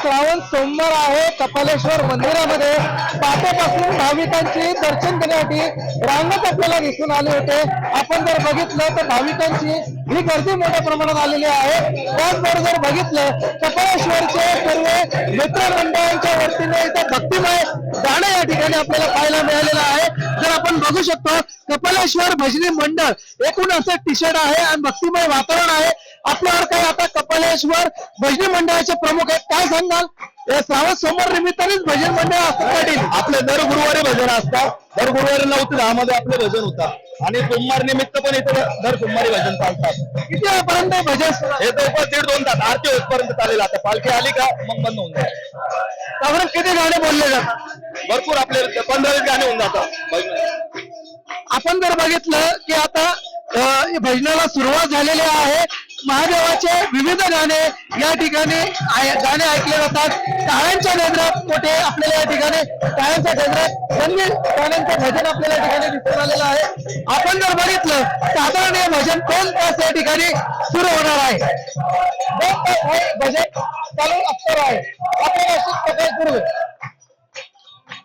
श्रावण सोमवार आहे. कपालेश्वर मंदिरामध्ये पहाटेपासून भाविकांची दर्शन घेण्यासाठी रांगच आपल्याला दिसून आले होते. आपण जर बघितलं तर भाविकांची ही गर्दी मोठ्या प्रमाणात आलेली आहे. त्याचबरोबर जर बघितलं कपालेश्वरचे सर्व मित्रमंडळांच्या वतीने इथं भक्तिमय गाणं या ठिकाणी आपल्याला पाहायला मिळालेलं आहे. जर आपण बघू शकतो कपालेश्वर भजनी मंडळ एकूण असं टी शर्ट आहे आणि भक्तिमय वातावरण आहे. आपल्यावर काही आता कपालेश्वर भजनी मंडळाचे प्रमुख आहेत, काय सांगाल? या श्रावण सोमवार निमित्तानेच भजन मंडळ असतात पाटील. आपले दर गुरुवारी भजन असतात. दर गुरुवारी 9 ते 10 मध्ये आपले भजन होतात आणि सोमवार निमित्त पण इथे दर सोमवारी भजन चालतात. किती वेळापर्यंत भजन? हे जवळपास 1.5-2 तास आरती होतपर्यंत चालेल. आता पालखी आली का मग बंद होऊन जाईल. साधारण किती गाणे बोलले जातात? भरपूर आपले 15-20 गाणे होऊन जातात. आपण जर बघितलं की आता भजनाला सुरुवात झालेली आहे. महादेवाचे विविध गाणे या ठिकाणी गाणे ऐकले जातात. टाळ्यांच्या गजरात मोठे आपल्याला या ठिकाणी टाळ्यांच्या गजरात रंगीत गाण्यांचं भजन आपल्याला या ठिकाणी दिसून आलेलं आहे. आपण जर बघितलं साधारण हे भजन 2 तास या ठिकाणी सुरू होणार आहे. 2 तास हे भजन चालू असणार आहे. आपल्याला अशीच प्रकाश गुरु